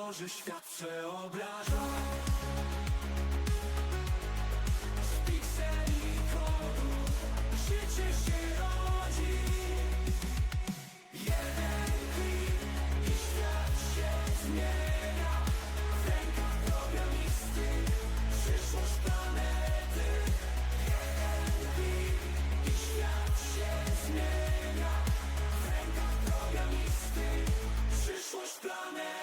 tworzy świat, przeobraża. Z pikseli kodu życie się rodzi. Jeden klik i świat się zmienia. W rękach programisty przyszłość planety. Jeden klik i świat się zmienia. W rękach programisty przyszłość planety.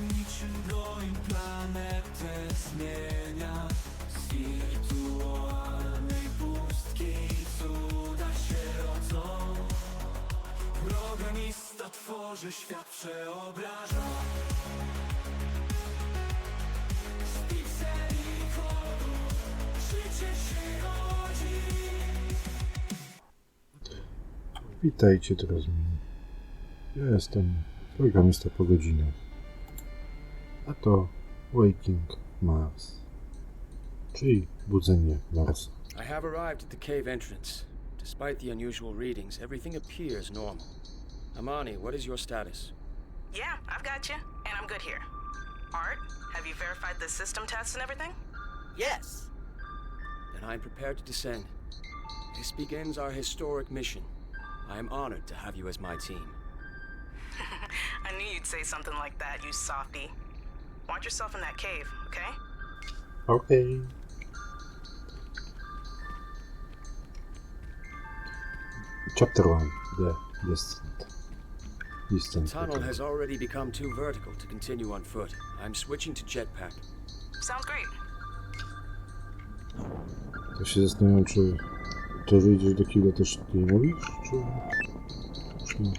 Niczym broń planetę zmienia. Z wirtualnej pustki cuda się rodzą. Programista tworzy świat, przeobraża. Z pikseli kodu życie się rodzi. Witajcie, drodzy. Ja jestem programista po godzinach. A to Waking Mars, czyli budzenie Marsa. I have arrived at the cave entrance. Despite the unusual readings, everything appears normal. Amani, what is your status? Yeah, I've got you, and I'm good here. Art, have you verified the system tests and everything? Yes. Then I am prepared to descend. This begins our historic mission. I am honored to have you as my team. I knew you'd say something like that, you softie. Watch yourself in that cave, okay? Okay. Chapter 1. The Descent. The tunnel has already become too vertical to continue on foot. I'm switching to jetpack. Sounds great. To się zastanawiam, czy to wyjdziesz do killa też ty mówisz, czy nie?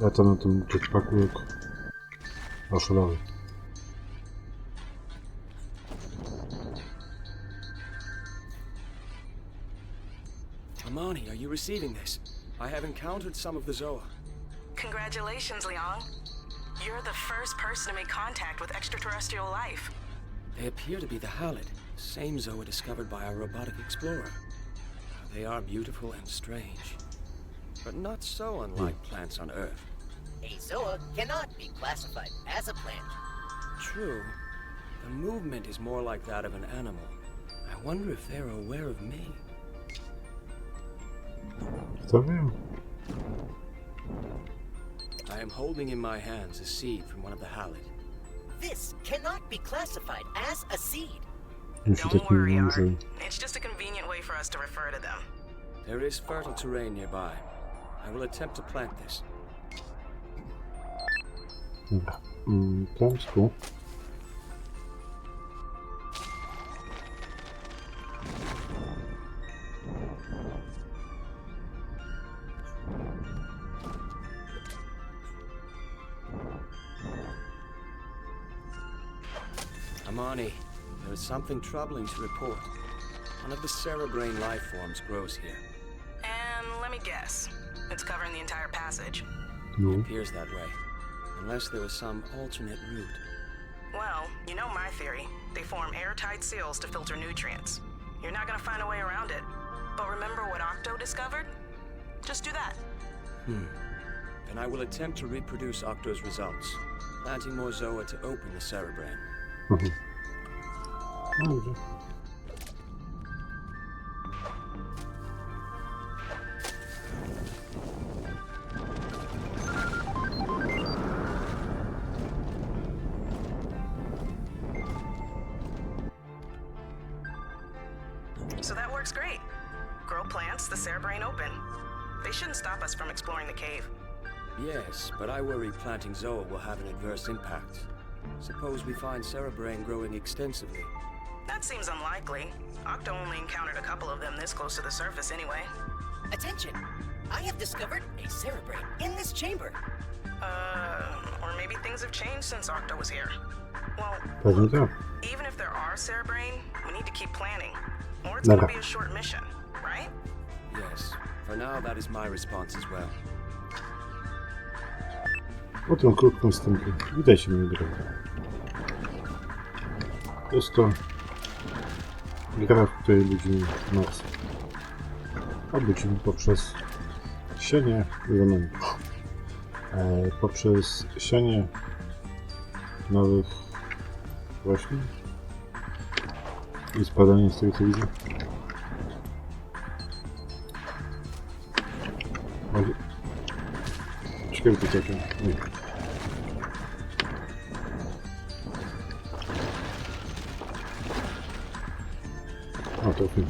Ja to na tym jetpacku jak oszalały. Amani, are you receiving this? I have encountered some of the Zoa. Congratulations, Leon. You're the first person to make contact with extraterrestrial life. They appear to be the Halid, same Zoa discovered by our robotic explorer. They are beautiful and strange, but not so unlike plants on Earth. A Zoa cannot be classified as a plant. True. The movement is more like that of an animal. I wonder if they're aware of me. Kto wie? I am holding in my hands a seed from one of the Halid. This cannot be classified as a seed. Jeśli Don't taki worry, Art. mądrzej. It's just a convenient way for us to refer to them. There is fertile terrain nearby. I will attempt to plant this. Dobra. Klamsku. Amani, there is something troubling to report. One of the cerebrain life forms grows here. And let me guess. It's covering the entire passage. No. Appears that way. Unless there was some alternate route. Well, you know my theory. They form airtight seals to filter nutrients. You're not gonna find a way around it. But remember what Octo discovered? Just do that. Then I will attempt to reproduce Octo's results, planting more Zoa to open the cerebrain. Mhm. Dobrze. So that works great. Grow plants, the cerebrain open. They shouldn't stop us from exploring the cave. Yes, but I worry planting Zoa will have an adverse impact. Suppose we find cerebrain growing extensively. That seems unlikely. Octo only encountered a couple of them this close to the surface anyway. Attention! I have discovered a cerebrain in this chamber. Or maybe things have changed since Octo was here. Well, Pewnie tak. even if there are cerebrain, we need to keep planning. Or it's gonna Dobra. be a short mission, right? Yes, for now that is my response as well. Po tym krótkim wstępie. Witajcie, moi drodzy. Jest to gra, w której budzimy Marsję. A budzimy poprzez sianie elementów. Poprzez sianie nowych roślin i spadanie z tego, co widzę. Ciekawe to takie. O, to film.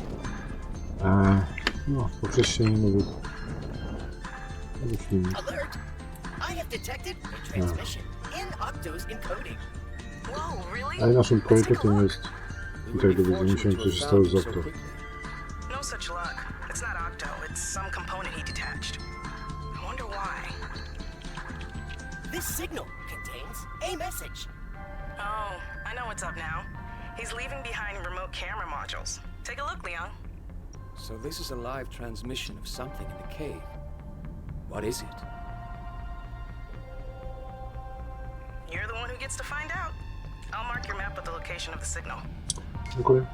No, poprzez sianie nowych roślin. Alert! I have detected a transmission in Octo's encoding. Whoa, really? Ale naszym priorytetem jest We tutaj would be dowiedzenie się, fortunate to co have się stało found z him so Octo. quickly. No such luck. It's not Octo, it's some component he detached. I wonder why. This signal contains a message. Oh, I know what's up now. He's leaving behind remote camera modules. Take a look, Leon. So this is a live transmission of something in the cave. What is it? You're the one who gets to find out. I'll mark your map with the location of the signal. Dziękuję.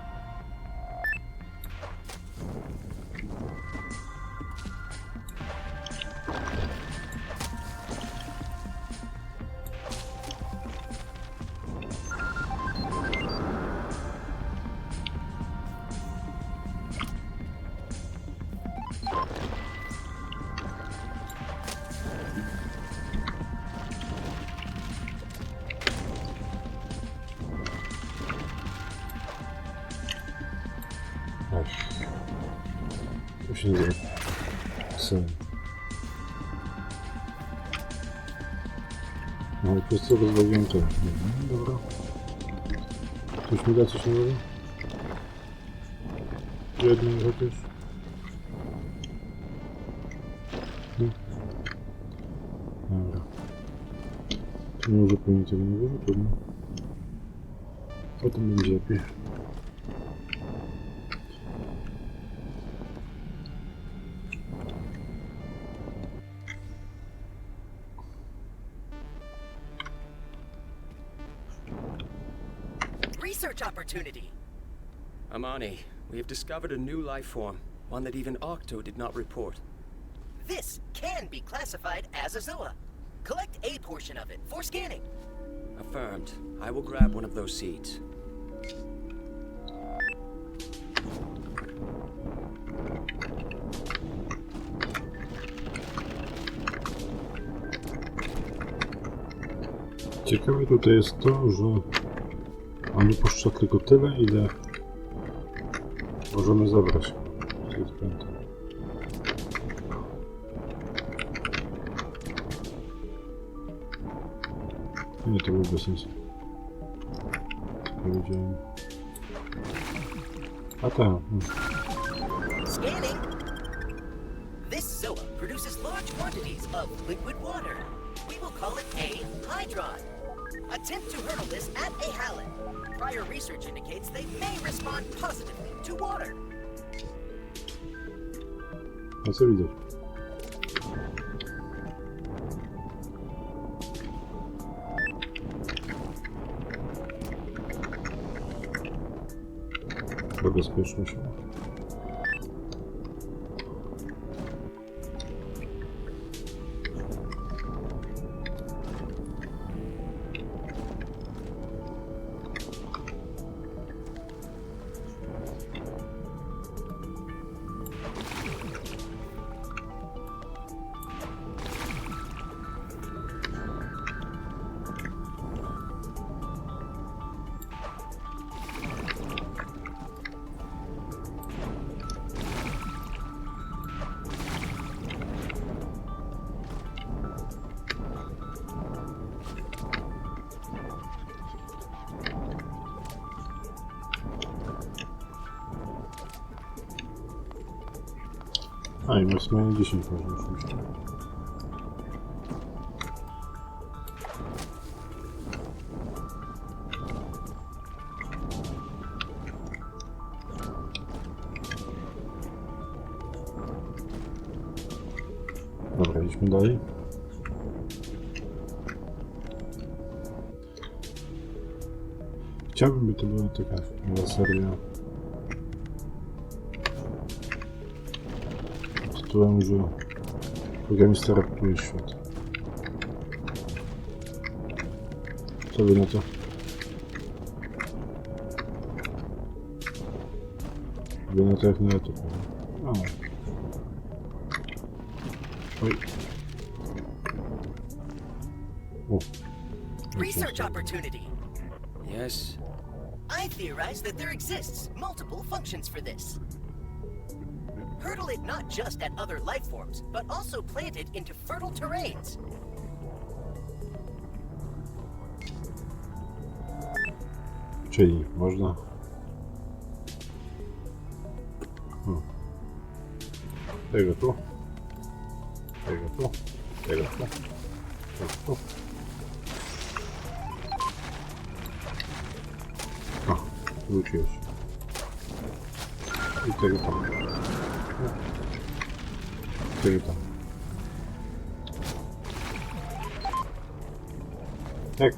To się nazywa sen. No i przez co rozwaliłem to. Dobra. Ktoś mi da coś nowego? Jednym chociaż. No. Dobra. To nie uzupełnię tego nowego, trudno. Potem będzie lepiej. Research opportunity. Amani, we have discovered a new life form, one that even Octo did not report. This can be classified as a Zoa. Collect a portion of it for scanning. Affirmed. I will grab one of those seeds. Ciekawe tutaj jest to, że on wypuszcza tylko tyle, ile możemy zabrać. Nie, to był bez sensu. Powiedziałem. A tak. Scanning. This Zoa produces large quantities of liquid water. We will call it a hydron. Attempt to hurl this at a halid. Prior research indicates they may respond positively to water. A co widać? Zabezpieczmy się. A i maksymalnie 10 można oczywiście. Dobra, idźmy dalej. Chciałbym, by to była taka nowa seria tytułem, że Programista ratuje świat. Co by na to? By na to jak na to powiem. Oj. O. Research opportunity. Yes. I theorize that there exists multiple functions for this. Hurdle it not just at other life forms, but also plant it into fertile terrains. Czyli można... Tego tu. Tego tu. Tego tu. Tego tu. O, wróciłeś. I tego tam. Tego tam. Tak.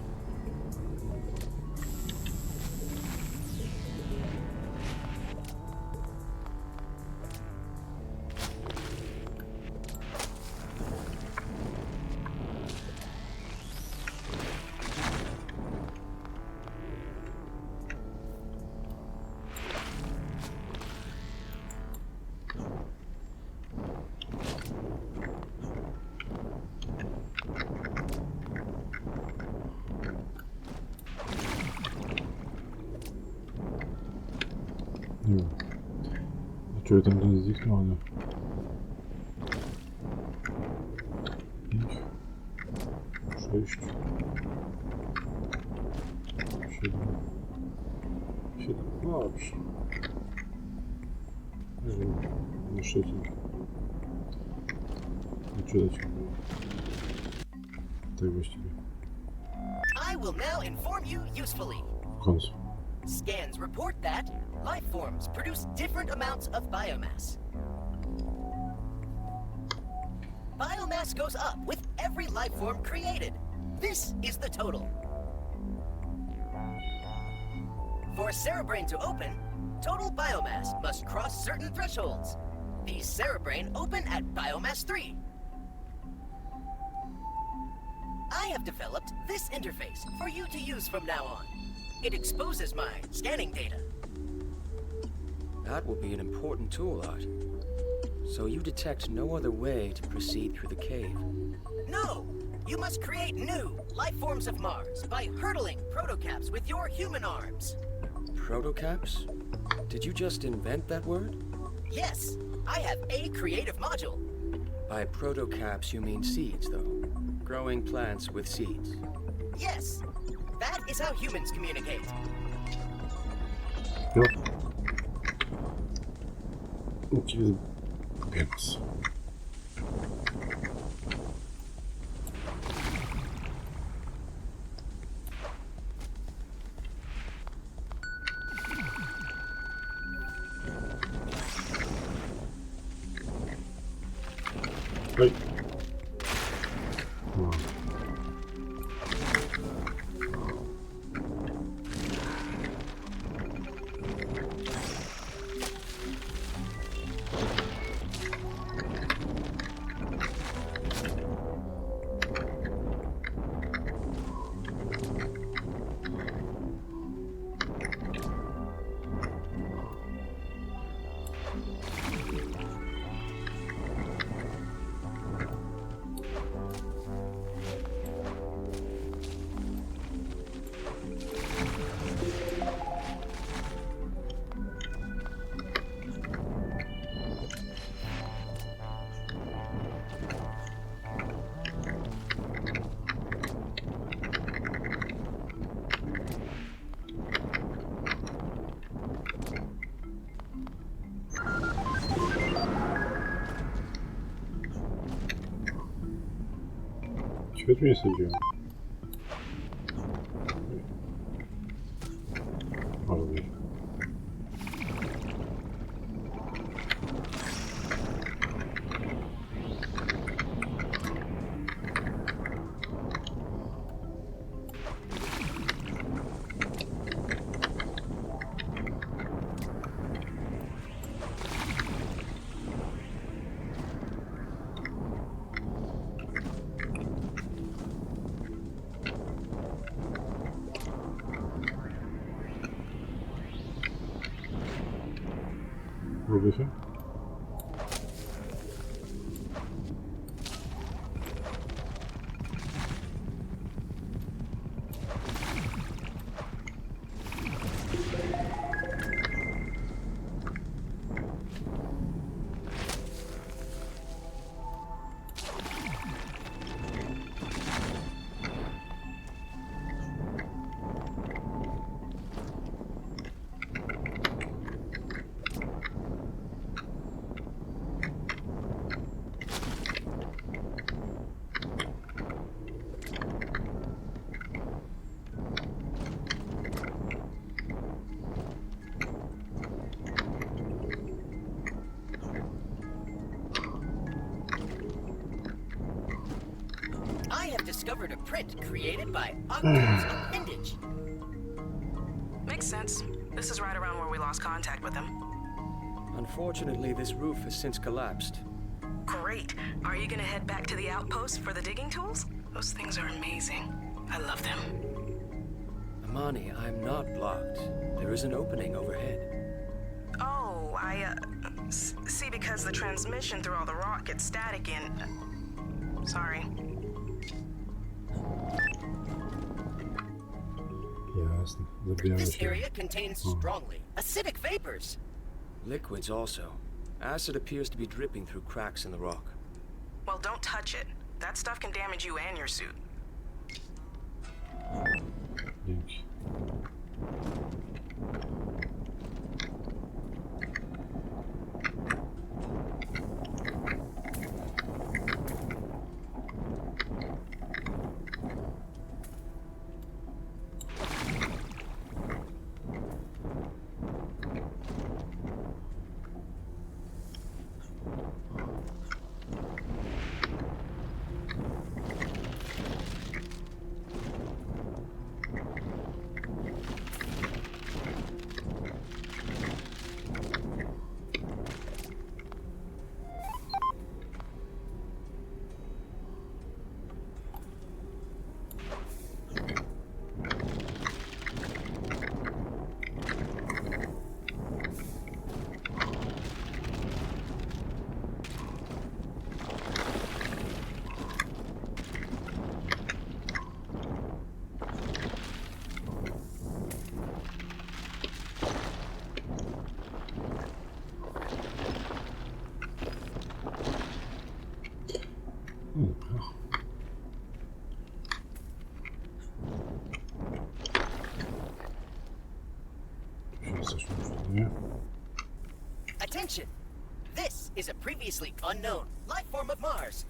Nie wiem. Dlaczego tam ten zniknął, ale... 5, 6, 7, 7, no dobrze. Nie wiem, na szczycie. Nie czytać. Tak właściwie. I will now inform you usefully. W końcu. Scans report that life forms produce different amounts of biomass. Biomass goes up with every life form created. This is the total. For a cerebrain to open, total biomass must cross certain thresholds. These cerebrain open at biomass 3. I have developed this interface for you to use from now on. It exposes my scanning data. That will be an important tool, Art. So you detect no other way to proceed through the cave. No! You must create new life forms of Mars by hurdling protocaps with your human arms. Protocaps? Did you just invent that word? Yes, I have a creative module. By protocaps you mean seeds, though. Growing plants with seeds. Yes, that is how humans communicate. Jo. Gdzie biegł? Oj. No. Świetnie jest idzie. Może być. Lubię się? I have discovered a print created by Octo's appendage. Makes sense. This is right around where we lost contact with him. Unfortunately, this roof has since collapsed. Great. Are you gonna head back to the outpost for the digging tools? Those things are amazing. I love them. Amani, I'm not blocked. There is an opening overhead. Oh, see, because the transmission through all the rock gets static in... sorry. Jasne, zabijamy This się. area contains strongly acidic vapors. Liquids also. Acid appears to be dripping through cracks in the rock. Well, don't touch it. That stuff can damage you and your suit. Dzięki. Attention! This is a previously unknown life form of Mars.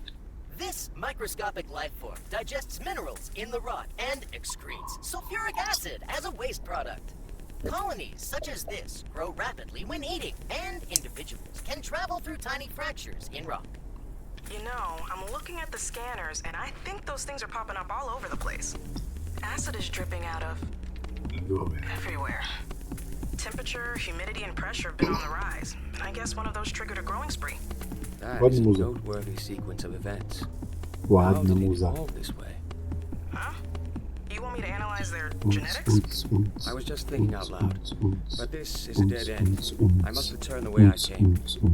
This microscopic life form digests minerals in the rock and excretes sulfuric acid as a waste product. Colonies such as this grow rapidly when eating, and individuals can travel through tiny fractures in rock. You know, I'm looking at the scanners, and I think those things are popping up all over the place. Acid is dripping out of... everywhere. Temperature, humidity, and pressure have been on the rise. And I guess one of those triggered a growing spree. That Ładna is a muza. noteworthy sequence of events. How Ładna did it muza. evolve this way? Huh? You want me to analyze their genetics? I was just thinking out loud. But this is a dead end. I must return the way I came. Well,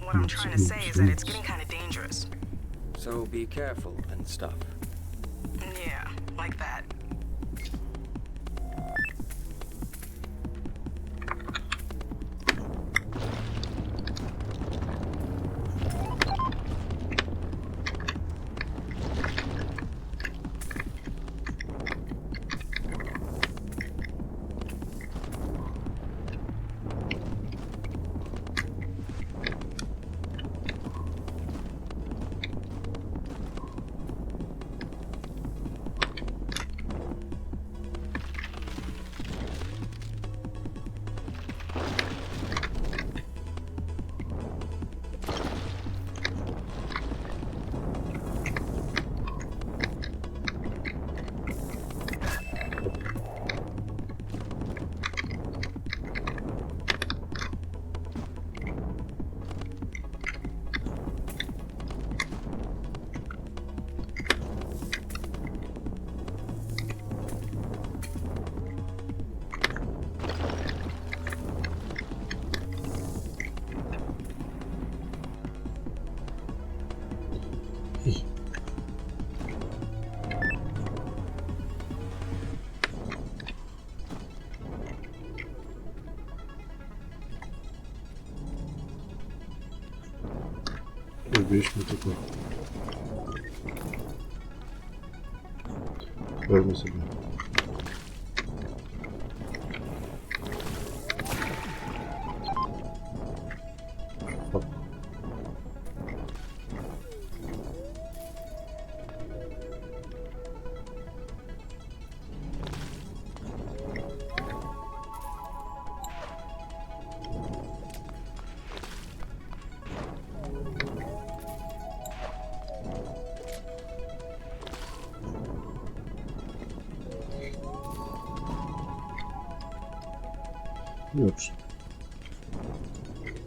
what I'm trying to say is that it's getting kind of dangerous. So be careful and stuff. Yeah, like that. zrobiliśmy, tylko weźmy sobie. Fuck. Dobrze.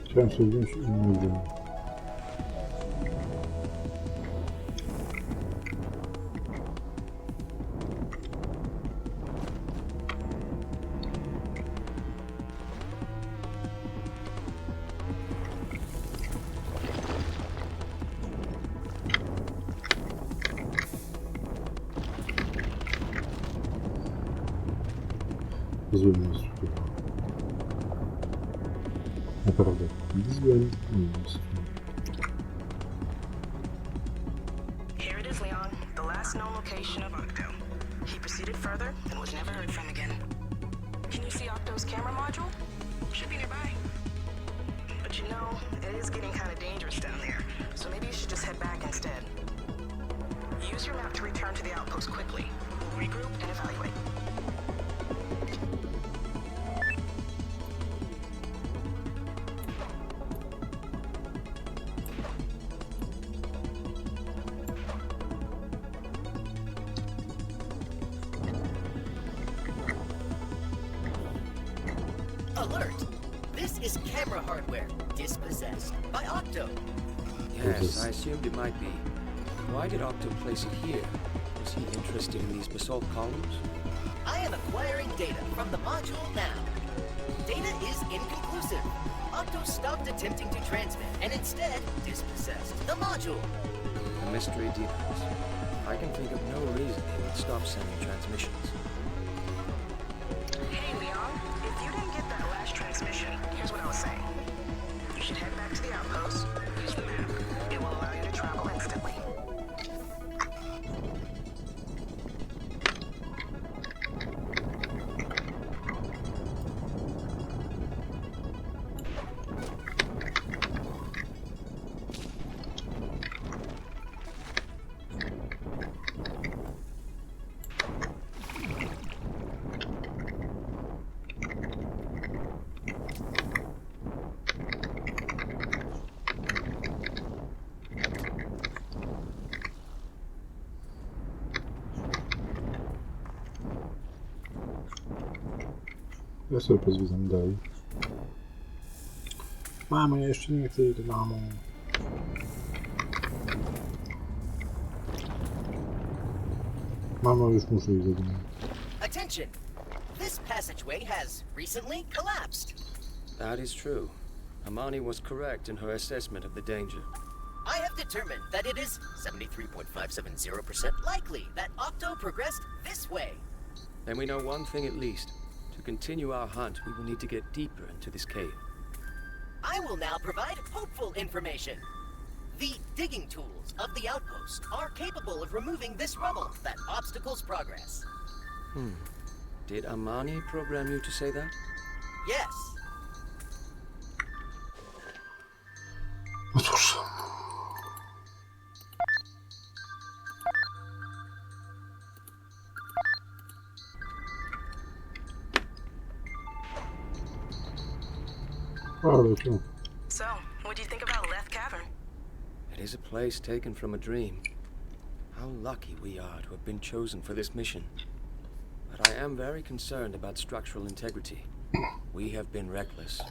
Chciałem sobie wziąć inny dzień. Zły jest tutaj. Naprawdę, zły jest. Here it is, Leon, the last known location of Octo. He proceeded further and was never heard from again. Can you see Octo's camera module? Should be nearby. But you know, it is getting kind of dangerous down there, so maybe you should just head back instead. Use your map to return to the outpost quickly. Regroup and evaluate. Alert! This is camera hardware dispossessed by Octo. Yes, I assumed it might be. Why did Octo place it here? Was he interested in these basalt columns? I am acquiring data from the module now. Data is inconclusive. Octo stopped attempting to transmit and instead dispossessed the module. The mystery deepens. I can think of no reason he would stop sending transmissions. Hey, Leon, if you didn't get that last transmission, here's what I was saying. You should head back to the outpost, use the map. It will allow you to travel instantly. Ja sobie pozwiedzam dalej. Mamo, ja jeszcze nie chcę iść do mamą. Mamo, już muszę iść do domu. Attention! This passageway has recently collapsed. That is true. Amani was correct in her assessment of the danger. I have determined that it is 73.570% likely that Octo progressed this way. Then we know one thing at least. To continue our hunt, we will need to get deeper into this cave. I will now provide hopeful information. The digging tools of the outpost are capable of removing this rubble that obstacles progress. Did Amani program you to say that? Yes. No cóż. Ale to. So, what do you think about Leth Cavern? It is a place taken from a dream. How lucky we are to have been chosen for this mission. But I am very concerned about structural integrity. We have been reckless.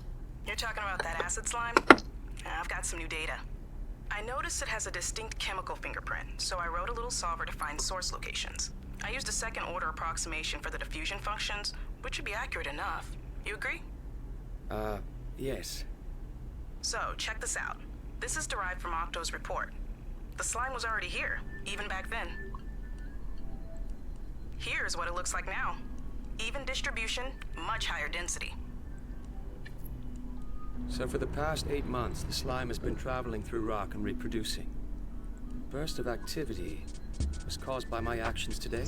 You're talking about that acid slime? I've got some new data. I noticed it has a distinct chemical fingerprint, so I wrote a little solver to find source locations. I used a second order approximation for the diffusion functions, which should be accurate enough. You agree? Yes. So, check this out. This is derived from Octo's report. The slime was already here, even back then. Here's what it looks like now. Even distribution, much higher density. So for the past 8 months, the slime has been traveling through rock and reproducing. Burst of activity was caused by my actions today.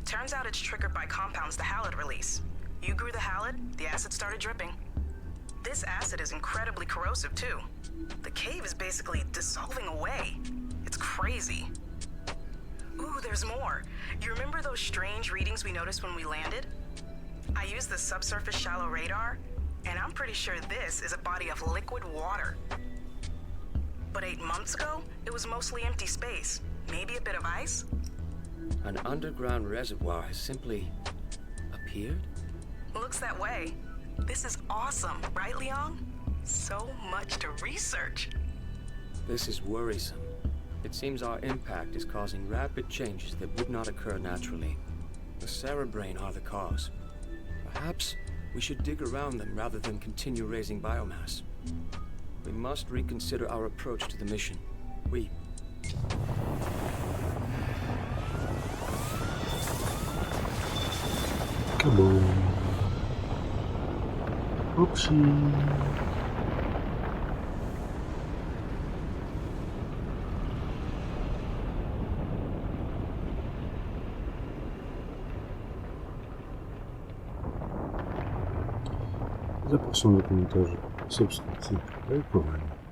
Turns out it's triggered by compounds the halide release. You grew the halide, the acid started dripping. This acid is incredibly corrosive too. The cave is basically dissolving away. It's crazy. Ooh, there's more. You remember those strange readings we noticed when we landed? I used the subsurface shallow radar, and I'm pretty sure this is a body of liquid water. But 8 months ago, it was mostly empty space. Maybe a bit of ice? An underground reservoir has simply appeared? Looks that way. This is awesome, right, Leon? So much to research. This is worrisome. It seems our impact is causing rapid changes that would not occur naturally. The cerebrain are the cause. Perhaps we should dig around them rather than continue raising biomass. We must reconsider our approach to the mission. Come on. Oopsie. Zapraszam do komentarzy, subskrypcji, lajkowania.